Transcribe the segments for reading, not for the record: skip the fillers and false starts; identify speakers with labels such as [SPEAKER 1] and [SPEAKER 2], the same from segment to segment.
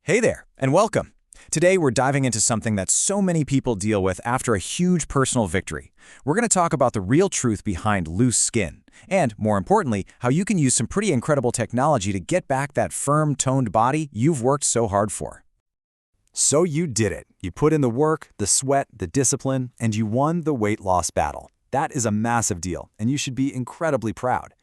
[SPEAKER 1] Hey there, and welcome. Today we're diving into something that so many people deal with after a huge personal victory. We're going to talk about the real truth behind loose skin, and more importantly, how you can use some pretty incredible technology to get back that firm, toned body you've worked so hard for. So you did it. You put in the work, the sweat, the discipline, and you won the weight loss battle. That is a massive deal, and you should be incredibly proud.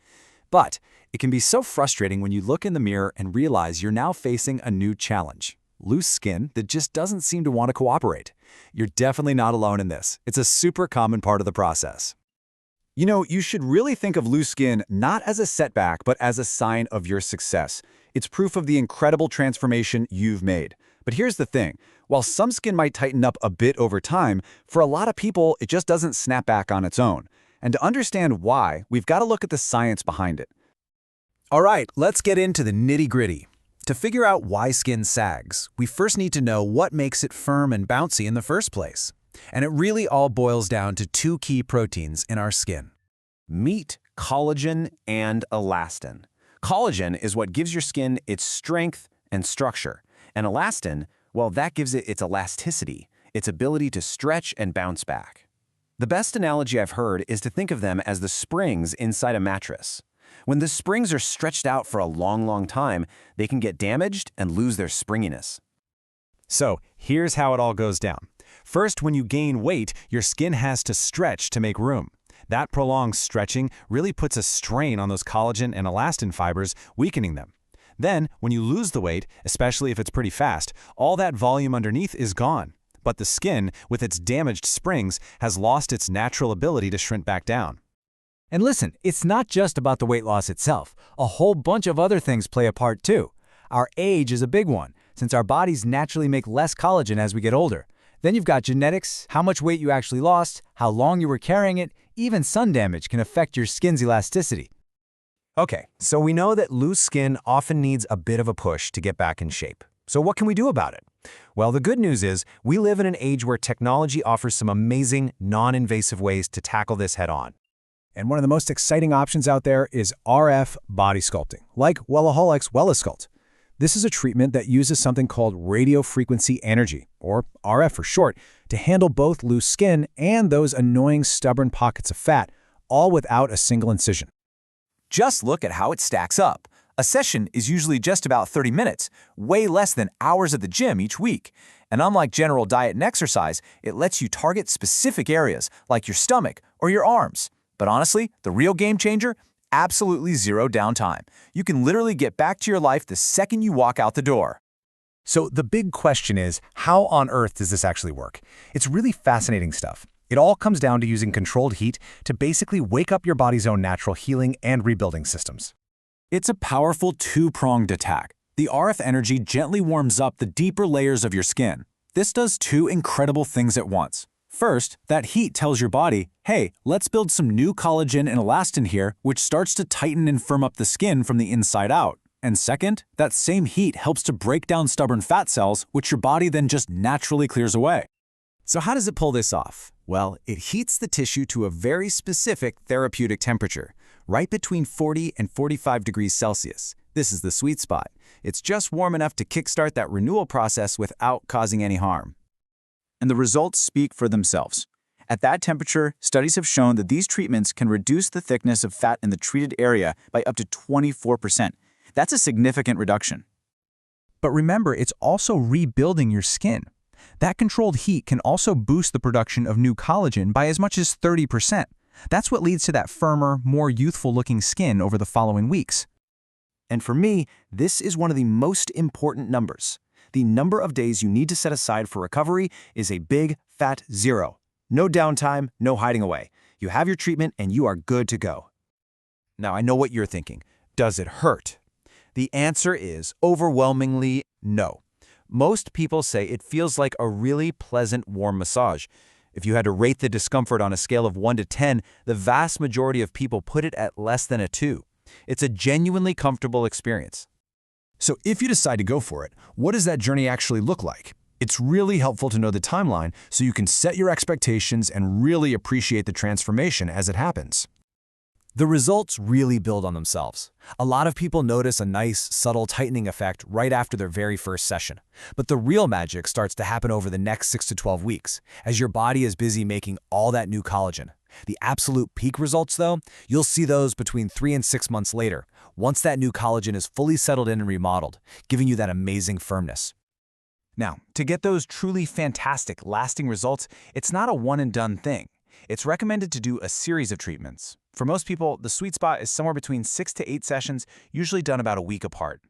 [SPEAKER 1] But it can be so frustrating when you look in the mirror and realize you're now facing a new challenge. Loose skin that just doesn't seem to want to cooperate. You're definitely not alone in this. It's a super common part of the process. You know, you should really think of loose skin not as a setback, but as a sign of your success. It's proof of the incredible transformation you've made. But here's the thing. While some skin might tighten up a bit over time, for a lot of people, it just doesn't snap back on its own. And to understand why, we've got to look at the science behind it. All right, let's get into the nitty-gritty. To figure out why skin sags, we first need to know what makes it firm and bouncy in the first place. And it really all boils down to two key proteins in our skin. Meet collagen and elastin. Collagen is what gives your skin its strength and structure. And elastin, well, that gives it its elasticity, its ability to stretch and bounce back. The best analogy I've heard is to think of them as the springs inside a mattress. When the springs are stretched out for a long time, they can get damaged and lose their springiness. So here's how it all goes down. First, when you gain weight, your skin has to stretch to make room. That prolonged stretching really puts a strain on those collagen and elastin fibers, weakening them. Then, when you lose the weight, especially if it's pretty fast, all that volume underneath is gone. But the skin, with its damaged springs, has lost its natural ability to shrink back down.
[SPEAKER 2] And listen, it's not just about the weight loss itself. A whole bunch of other things play a part too. Our age is a big one, since our bodies naturally make less collagen as we get older. Then you've got genetics, how much weight you actually lost, how long you were carrying it, even sun damage can affect your skin's elasticity.
[SPEAKER 1] Okay, so we know that loose skin often needs a bit of a push to get back in shape. So what can we do about it? Well, the good news is we live in an age where technology offers some amazing, non-invasive ways to tackle this head-on. And one of the most exciting options out there is RF body sculpting, like Wellaholic's WellaSculpt. This is a treatment that uses something called radio frequency energy, or RF for short, to handle both loose skin and those annoying stubborn pockets of fat, all without a single incision. Just look at how it stacks up. A session is usually just about 30 minutes, way less than hours at the gym each week. And unlike general diet and exercise, it lets you target specific areas, like your stomach or your arms. But honestly, the real game changer? Absolutely zero downtime. You can literally get back to your life the second you walk out the door. So the big question is, how on earth does this actually work? It's really fascinating stuff. It all comes down to using controlled heat to basically wake up your body's own natural healing and rebuilding systems. It's a powerful two-pronged attack. The RF energy gently warms up the deeper layers of your skin. This does two incredible things at once. First, that heat tells your body, hey, let's build some new collagen and elastin here, which starts to tighten and firm up the skin from the inside out. And second, that same heat helps to break down stubborn fat cells, which your body then just naturally clears away. So how does it pull this off? Well, it heats the tissue to a very specific therapeutic temperature, right between 40 and 45 degrees Celsius. This is the sweet spot. It's just warm enough to kickstart that renewal process without causing any harm. And the results speak for themselves. At that temperature, studies have shown that these treatments can reduce the thickness of fat in the treated area by up to 24%. That's a significant reduction.
[SPEAKER 2] But remember, it's also rebuilding your skin. That controlled heat can also boost the production of new collagen by as much as 30%. That's what leads to that firmer, more youthful-looking skin over the following weeks.
[SPEAKER 1] And for me, this is one of the most important numbers. The number of days you need to set aside for recovery is a big, fat 0. No downtime, no hiding away. You have your treatment and you are good to go. Now, I know what you're thinking. Does it hurt? The answer is overwhelmingly no. Most people say it feels like a really pleasant, warm massage. If you had to rate the discomfort on a scale of 1 to 10, the vast majority of people put it at less than a 2. It's a genuinely comfortable experience. So if you decide to go for it, what does that journey actually look like? It's really helpful to know the timeline so you can set your expectations and really appreciate the transformation as it happens.
[SPEAKER 2] The results really build on themselves. A lot of people notice a nice, subtle tightening effect right after their very first session. But the real magic starts to happen over the next 6 to 12 weeks, as your body is busy making all that new collagen. The absolute peak results, though, you'll see those between 3 and 6 months later, once that new collagen is fully settled in and remodeled, giving you that amazing firmness.
[SPEAKER 1] Now, to get those truly fantastic, lasting results, it's not a one-and-done thing. It's recommended to do a series of treatments. For most people, the sweet spot is somewhere between 6 to 8 sessions, usually done about a week apart.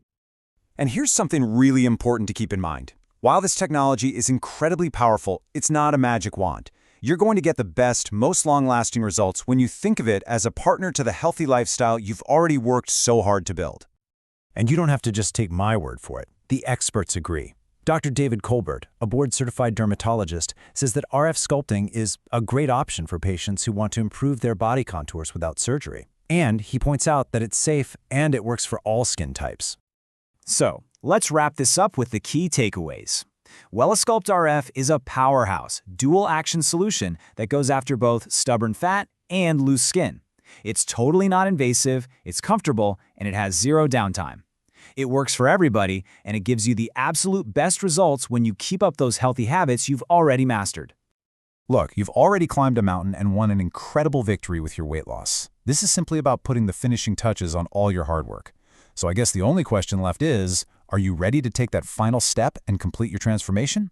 [SPEAKER 1] And here's something really important to keep in mind. While this technology is incredibly powerful, it's not a magic wand. You're going to get the best, most long-lasting results when you think of it as a partner to the healthy lifestyle you've already worked so hard to build.
[SPEAKER 2] And you don't have to just take my word for it. The experts agree. Dr. David Colbert, a board-certified dermatologist, says that RF sculpting is a great option for patients who want to improve their body contours without surgery. And he points out that it's safe and it works for all skin types. So, let's wrap this up with the key takeaways. WellaSculpt RF is a powerhouse, dual-action solution that goes after both stubborn fat and loose skin. It's totally non-invasive, it's comfortable, and it has zero downtime. It works for everybody, and it gives you the absolute best results when you keep up those healthy habits you've already mastered.
[SPEAKER 1] Look, you've already climbed a mountain and won an incredible victory with your weight loss. This is simply about putting the finishing touches on all your hard work. So I guess the only question left is, are you ready to take that final step and complete your transformation?